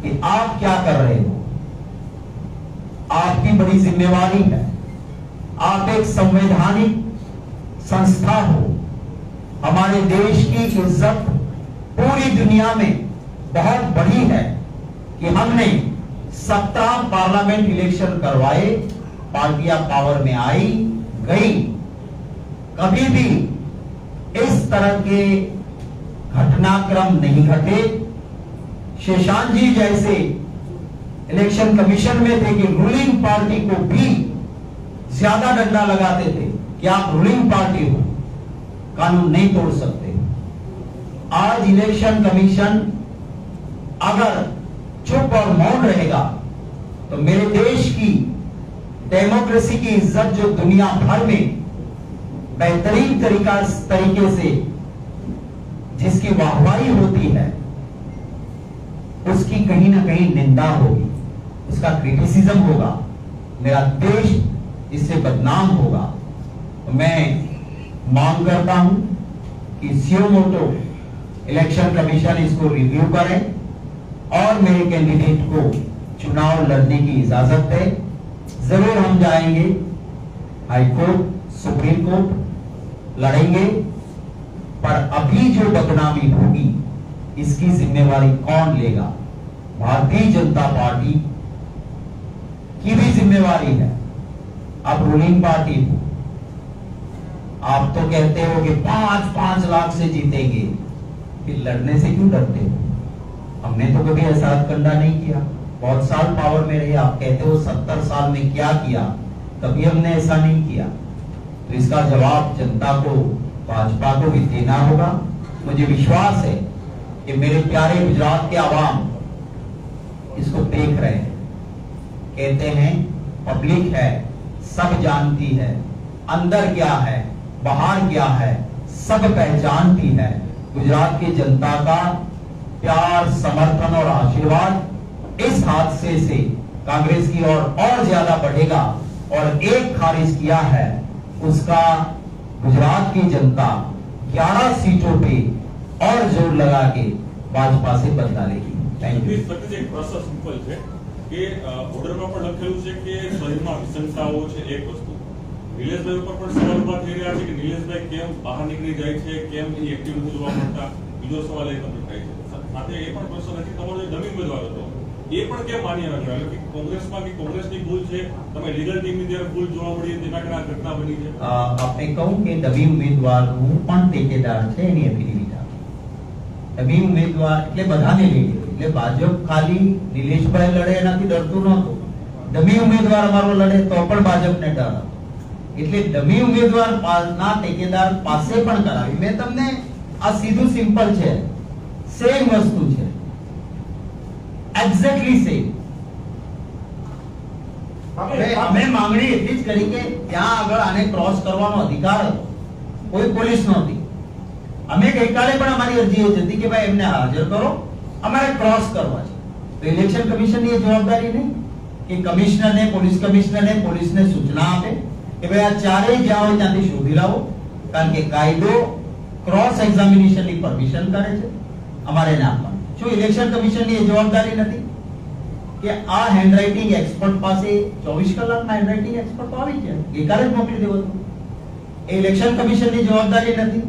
कि आप क्या कर रहे हो, आपकी बड़ी जिम्मेवारी है। आप एक संवैधानिक संस्था हो। हमारे देश की इज्जत पूरी दुनिया में बहुत बड़ी है कि हमने 17 पार्लियामेंट इलेक्शन करवाए, पार्टियां पावर में आई गई। कभी भी इस तरह के घटनाक्रम नहीं घटे। शेषान जी जैसे इलेक्शन कमीशन में थे कि रूलिंग पार्टी को भी ज्यादा डंडा लगाते थे कि आप रूलिंग पार्टी हो, कानून नहीं तोड़ सकते। आज इलेक्शन कमीशन अगर चुप और मौन रहेगा तो मेरे देश की डेमोक्रेसी की इज्जत जो दुनिया भर में बेहतरीन तरीके से जिसकी वाहवाही होती है, उसकी कहीं ना कहीं निंदा होगी, उसका क्रिटिसिज्म होगा, मेरा देश इससे बदनाम होगा। तो मैं मांग करता हूं कि सुओ मोटो इलेक्शन कमीशन इसको रिव्यू करें और मेरे कैंडिडेट को चुनाव लड़ने की इजाजत दे। जरूर हम जाएंगे हाई कोर्ट, सुप्रीम कोर्ट लड़ेंगे, पर अभी जो बदनामी होगी इसकी जिम्मेवारी कौन लेगा? भारतीय जनता पार्टी की भी जिम्मेवारी है। अब रूलिंग पार्टी हो, आप तो कहते हो कि 5-5 लाख से जीतेंगे, फिर लड़ने से क्यों डरते हो? हमने तो कभी ऐसा हथकंडा नहीं किया, बहुत साल पावर में रहे। आप कहते हो 70 साल में क्या किया, कभी हमने ऐसा नहीं किया। तो इसका जवाब जनता को, भाजपा को भी देना होगा। मुझे विश्वास है कि मेरे प्यारे गुजरात के आवाम इसको देख रहे हैं। कहते हैं पब्लिक है, सब जानती है, अंदर क्या है बाहर क्या है सब पहचानती है। गुजरात की जनता का प्यार, समर्थन और आशीर्वाद इस हादसे से कांग्रेस की ओर और ज्यादा बढ़ेगा। और एक खारिज किया है उसका गुजरात की जनता 11 सीटों पे और जोर लगा के भाजपा से बदला लेगी। Thank you. એક પ્રશ્ન સિમ્પલ છે કે ઓર્ડરમાં પણ લખેલું છે કે શહેરમાં વિસંગતાઓ છે એક વસ્તુ, નિલેશભાઈ ઉપર પણ સવાલ ઉભા થઈ રહ્યા છે કે નિલેશભાઈ કેમ બહાર નીકળી જાય છે, કેમ એની એક્ટિવ નથી જોવા મળતા। બીજો સવાલ એ તમને થાય છે સાથે એ પણ પ્રશ્ન છે તમારો જે ડમી ઉમેદવાર હતો એ પણ કેમ માન્ય ન કરાયો કે કોંગ્રેસમાં કે કોંગ્રેસની ભૂલ છે, તમે લીગલ ટીમની જ્યારે ભૂલ જોવા મળી તેના કારણે આ ઘટના બની છે। આપણે કહું કે ડમી ઉમેદવારનું પણ ટેકેદાર છે એની એફિડેવિટ આપી। ડમી ઉમેદવાર એટલે બધાને લઈ લીધું, એટલે ભાજપ ખાલી નિલેશભાઈ લડે એનાથી ડરતું નહોતું, ડમી ઉમેદવાર અમારો લડે તો પણ ભાજપને ડર હતો। એટલે ડમી ઉમેદવારના ટેકેદાર પાસે પણ કરાવી। મેં તમને આ સીધું સિમ્પલ છે, સેમ વસ્તુ છે, એક્ઝેક્ટલી સેમ। અમે માંગણી એટલી જ કરી કે ત્યાં આગળ આને ક્રોસ કરવાનો અધિકાર હતો, કોઈ પોલીસ નહોતી। અમે ગઈકાલે પણ અમારી અરજી એ જ હતી કે ભાઈ એમને હાજર કરો, અમારે ક્રોસ કરવા છે। તો ઇલેક્શન કમિશનની એ જવાબદારી નહીં કે કમિશનરને, પોલીસ કમિશનરને પોલીસને સૂચના આપે કે ભાઈ આ ચારેય જ્યાં હોય ત્યાંથી શોધી લાવો, કારણ કે કાયદો ક્રોસ એક્ઝામિનેશનની પરમિશન કરે છે, અમારે ના આપવાનું। શું ઇલેક્શન કમિશનની એ જવાબદારી નથી કે આ હેન્ડરાઇટિંગ એક્સપર્ટ પાસે 24 કલાકમાં હેન્ડરાઇટિંગ એક્સપર્ટ તો આવી જાય, ગઈકાલે જ મોકલી દેવો હતો। એ ઇલેક્શન કમિશનની જવાબદારી નથી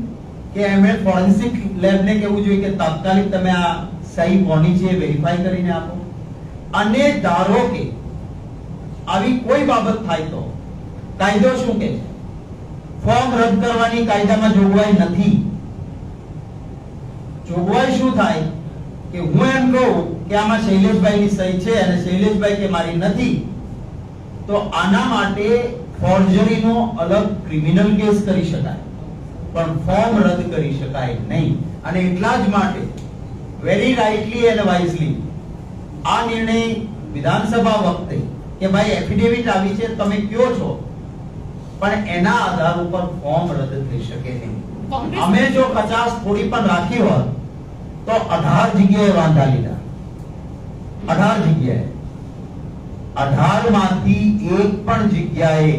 કે એમણે ફોરેન્સિક લેબને કહેવું જોઈએ કે તાત્કાલિક તમે આ સહી કોની છે વેરીફાઈ કરીને આપો। અને ધારો કે આવી કોઈ બાબત થાય તો કાયદો શું કહે છે? ફોર્મ રદ કરવાની કાયદામાં જોગવાઈ નથી। જોગવાઈ શું થાય કે હું એમ કહું કે આમાં શૈલેષભાઈની સહી છે અને શૈલેષભાઈ કે મારી નથી, તો આના માટે ફોર્જરીનો અલગ ક્રિમિનલ કેસ કરી શકાય, પણ ફોર્મ રદ કરી શકાય નહીં। અને એટલા જ માટે વેરી રાઇટલી એન્ડ વાઇઝલી આ નિર્ણય વિધાનસભા વખતે કે ભાઈ એફિડેવિટ આવી છે તમે કયો છો, પણ એના આધાર ઉપર ફોર્મ રદ થઈ શકે નહીં। અમે જો 50 થોડી પણ રાખી હોત તો 18 જગ્યાએ વાંધા લીધા, 18 જગ્યાએ, 18 માંથી એક પણ જગ્યાએ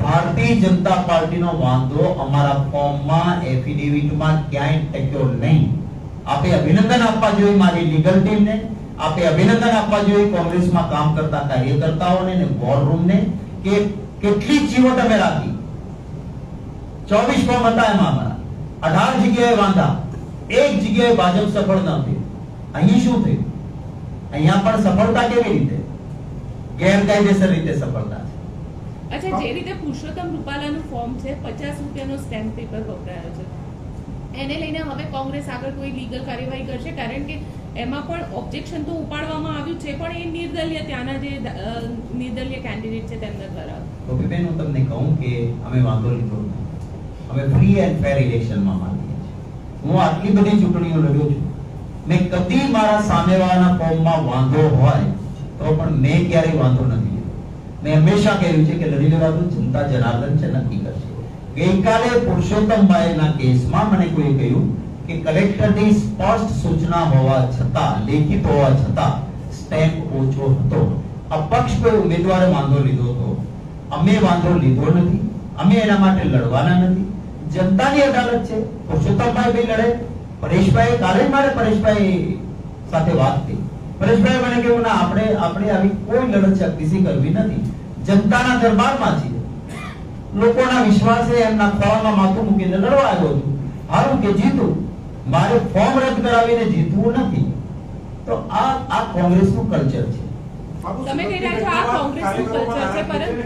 ભારતીય જનતા પાર્ટીનો વાંધો અમારા ફોર્મમાં એફિડેવિટમાં ક્યાંય ટક્યો નહીં. આપે અભિનંદન આપવા જોઈએ મારી લીગલ ટીમને, આપે અભિનંદન આપવા જોઈએ કોંગ્રેસમાં કામ કરતા કાર્યકર્તાઓને ને વોર રૂમને કે કેટલી ચીવટ અમે રાખી. 24 ફોર્મ હતા એમાં અમારા 18 જગ્યાએ વાંધા, એક જગ્યાએ ભાજપ સફળ ન થયું. અહીં શું થયું? અહીંયા પણ સફળતા કેવી રીતે? ગેરકાયદેસર રીતે સફળતા છે. અચ્છા, જે રીતે પુરુષોત્તમ રૂપાલાનું ફોર્મ છે, 50 રૂપિયાનો સ્ટેમ્પ પેપર વપરાયો છે, એને લઈને હવે કોંગ્રેસ આગળ કોઈ લીગલ કાર્યવાહી કરશે? કારણ કે એમાં પણ ઓબ્જેક્શન તો ઉપાડવામાં આવ્યું છે, પણ એ નિર્દલીય ત્યાંના જે નિર્દલીય કેન્ડિડેટ છે તેમના દ્વારા. ગોપીબેન, હું તમને કહું કે અમે વાંધો લીધો નથી. અમે ફ્રી એન્ડ ફેર ઇલેક્શનમાં માનીએ છીએ. હું આટલી બધી ચૂંટણીઓ લડ્યો છું, મેં કદી મારા સામેવાળાના ફોર્મમાં વાંધો હોય તો પણ મેં ક્યારેય વાંધો નથી લીધો. મેં હંમેશા કહ્યું છે કે લડી લેવાનું જનતા જનાર્દન છે, નક્કી કરશે. ગઈકાલે પુરુષોત્તમભાઈના કેસમાં મને કોઈ કહ્યું કે કલેક્ટરની સ્પષ્ટ સૂચના હોવા છતાં, લેખિત હોવા છતાં સ્ટેમ્પ ઓછો હતો. અપક્ષ કોઈ ઉમેદવારે વાંધો લીધો હતો, અમે વાંધો લીધો નથી. અમે એના માટે લડવાના નથી. જનતાની અદાલત છે. પુરુષોત્તમભાઈ ભાઈ લડે. પરેશભાઈ, કાલે મારે પરેશભાઈ સાથે વાત થઈ. પરેશભાઈ મને કહ્યું ના, આપણે આવી કોઈ લડત શક્તિથી કરવી નથી. જનતાના દરબારમાં છીએ, લોકોના વિશ્વાસે એમના ખોળામાં માથું મૂકીને લડવા આવ્યો છું. હારું કે જીતું, મારે ફોર્મ રદ કરાવીને જીતવું નથી. તો આ કોંગ્રેસનું કલ્ચર છે. તમે કહી રહ્યા છો આ કોંગ્રેસનું કલ્ચર છે, પરંતુ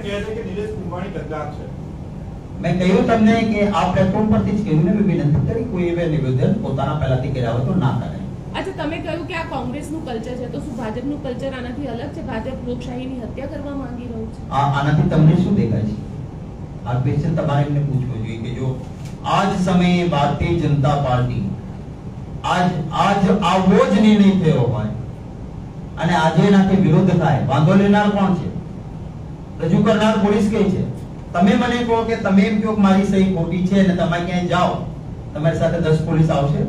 મેં કહ્યું તમને કે આ પ્લેટફોર્મ પરથી જ કહ્યું ને, મેં વિનંતી કરી કોઈ એવા નિવેદન પોતાના પહેલાથી કર્યા હોય તો ના કરે. અચ્છા, તમે કહ્યું કે આ કોંગ્રેસનું કલ્ચર છે, તો શું ભાજપનું કલ્ચર આનાથી અલગ છે? ભાજપ લોકશાહીની હત્યા કરવા માંગી રહ્યું છે. આનાથી તમને શું દેખાય છે? આ ક્વેશ્ચન તમારે એમને પૂછવો જોઈએ કે જો આજ સમયે ભારતીય જનતા પાર્ટી આજ આવો જ નિર્ણય થયો હોય અને આજે એનાથી વિરોધ થાય, વાંધો લેનાર કોણ છે? રજૂ કરનાર પોલીસ કઈ છે? તમે મને કહો કે તમે એમ કહો કે મારી સહી ખોટી છે અને તમે ક્યાંય જાઓ, તમારી સાથે 10 પોલીસ આવશે?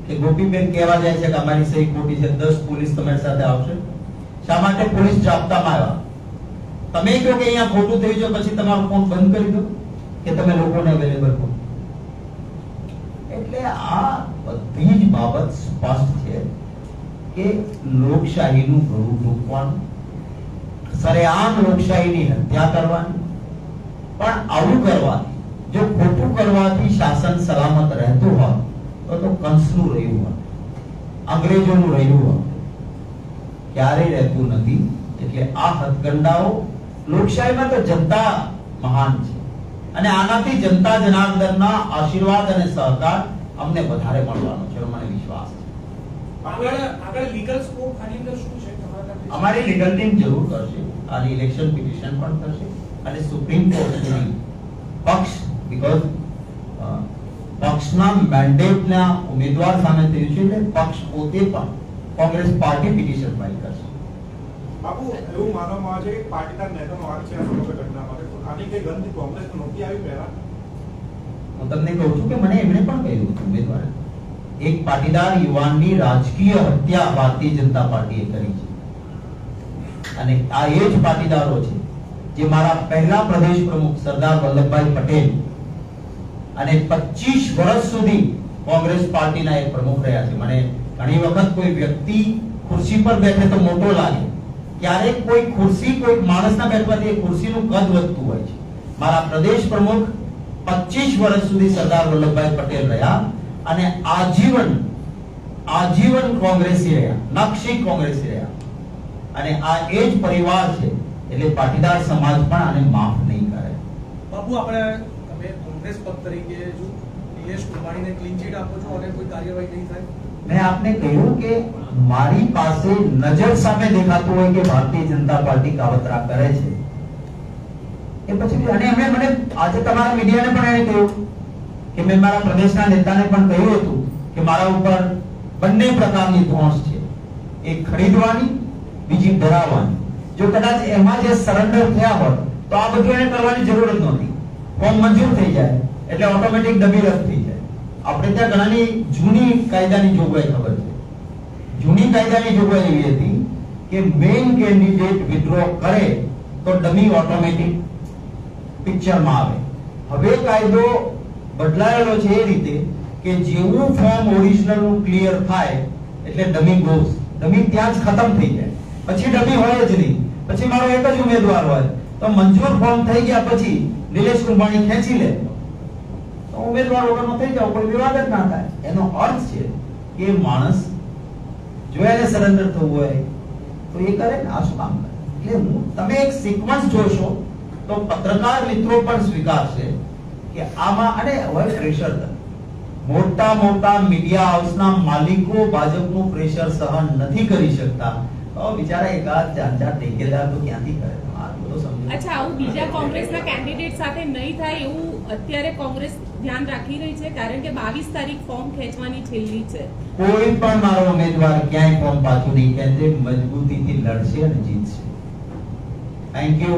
કે ગોપીબેન કહેવા જાય છે કે અમારી સહી ખોટી છે, 10 પોલીસ તમારી સાથે આવશે? શા માટે પોલીસ જાપ્તામાં આવ્યા? તમે કહો કે અહીંયા ખોટું થયું છે, પછી તમારું ફોન બંધ કરી દો કે તમે લોકોને અવેલેબલ કરો. એટલે આ બધી જ બાબત સ્પષ્ટ છે કે લોકશાહીનું ગળું રોકવાનું, સરેઆમ લોકશાહીની હત્યા કરવાની. પણ આવું કરવાથી, જો ખોટું કરવાથી શાસન સલામત રહેતું હોય તો કંસનું રહ્યું હોય, અંગ્રેજોનું રહ્યું હોય, ક્યારેય રહેતું નથી. એટલે આ હથકંડાઓ, લોકશાહીમાં તો જનતા મહાન છે અને આનાથી જનતા જનાર્દનના આશીર્વાદ અને સહકાર અમને વધારે મળવાનો છે, મને વિશ્વાસ છે. આગળ લીગલ સ્કોપ આની અંદર શું છે? અમારી લીગલ ટીમ જરૂર કરશે, આની ઇલેક્શન પિટિશન પણ કરશે અને સુપ્રીમ કોર્ટ સુધી પક્ષ, બીકોઝ પક્ષના મેન્ડેટના ઉમેદવાર સામે થયું છે એટલે પક્ષ પોતે પણ કોંગ્રેસ પાર્ટી પિટિશન ફાઇલ કરશે. બાપુ, એવું માનવામાં આવે છે કે પાટીદાર નેતાનો હાથ છે આ સમગ્ર ઘટનામાં. આની કઈ ગંધ કોંગ્રેસને નહોતી આવી પહેલા? હું તમને કહું છું કે મને એમણે પણ કહ્યું હતું, ઉમેદવારે, એક પાટીદાર યુવાનની રાજકીય હત્યા ભારતીય જનતા પાર્ટીએ કરી છે અને આ એ જ પાટીદારો છે જે મારા પહેલા પ્રદેશ પ્રમુખ સરદાર વલ્લભભાઈ પટેલ અને 25 વર્ષ સુધી કોંગ્રેસ પાર્ટીના એક પ્રમુખ રહ્યા છે. મને ઘણી વખત કોઈ વ્યક્તિ ખુરશી પર બેઠે તો મોટો લાગે, ક્યારેક કોઈ ખુરશી કોઈ માણસના બેઠવાથી એ ખુરશીનું કદ વધતું હોય છે. મારા પ્રદેશ પ્રમુખ 25 વર્ષ સુધી સરદાર વલ્લભભાઈ પટેલ રહ્યા અને આજીવન કોંગ્રેસી રહ્યા, નકશી કોંગ્રેસી રહ્યા. અને આ એ જ પરિવાર છે એટલે પાટીદાર સમાજ પણ આને માફ નહીં કરે. બાપુ, આપણે તમે કોંગ્રેસ પક્ષ તરીકે જો નિલેશ કુંભાણીને ક્લીન ચીટ આપો છો અને કોઈ કાર્યવાહી નહીં થાય? મેં આપને કહ્યું કે મારી પાસે નજર સામે દેખાતું હોય કે ભારતીય જનતા પાર્ટી કાવતરા કરે છે, એ પછી અને એમણે મને આજે તમારા મીડિયાને પણ એને કહ્યું કે મેં મારા પ્રદેશના નેતાને પણ કહ્યું હતું કે મારા ઉપર બંને પ્રકારની ધોંસ છે, એક ખરીદવાની, બીજી ડરાવવાની. જો કદાચ એમાં જે સરેન્ડર થયા હોત તો આ બધું એને કરવાની જરૂર જ નહોતી. ફોર્મ મંજૂર થઈ જાય એટલે ઓટોમેટિક ડબી રદ થઈ જાય. આપણે ત્યાં ઘણાની જૂની કાયદાની જોગવાઈ ખબર છે. જૂની કાયદાની જોગવાઈ એવી હતી કે મેઇન કેન્ડિડેટ વિથડ્રો કરે તો ડમી ઓટોમેટિક પિક્ચરમાં આવે. હવે કાયદો બદલાયેલો છે એ રીતે કે જેવું ફોર્મ ઓરિજિનલ નું ક્લિયર થાય એટલે ડમી ગોઝ, ડમી ત્યાં જ ખતમ થઈ જાય, પછી ડમી હોય જ નહીં. પછી મારો એક જ ઉમેદવાર હોય તો મંજૂર ફોર્મ થઈ ગયા પછી નિલેશ કુંભાણી ખેંચી લે તો ઉમેદવાર વગરનો થઈ જાવ, કોઈ વિવાદ જ ના થાય. એનો અર્થ છે કે માણસ જો એને સરેન્ડર થવું હોય તો એ કરે ને, આ શું કામ કરે. એટલે તમે એક સિક્વન્સ જોશો તો પત્રકાર મિત્રો પણ સ્વીકારશે કે આમાં, અને હવે પ્રેશર મોટા મોટા મીડિયા હાઉસના માલિકો ભાજપનું પ્રેશર સહન નથી કરી શકતા તો બિચારા એકાદ ચાર ચાર ટેકેદાર તો ક્યાંથી કરે. અચ્છા, આવું બીજા કોંગ્રેસના કેન્ડિડેટ સાથે નહીં થાય એવું અત્યારે કોંગ્રેસ ધ્યાન રાખી રહી છે, કારણ કે 22 તારીખ ફોર્મ ખેંચવાની છેલ્લી છે. કોઈ પણ મારો ઉમેદવાર ક્યાંય ફોર્મ પાછું નહીં ખેંચે, મજબૂતીથી લડશે અને જીતશે. Thank you.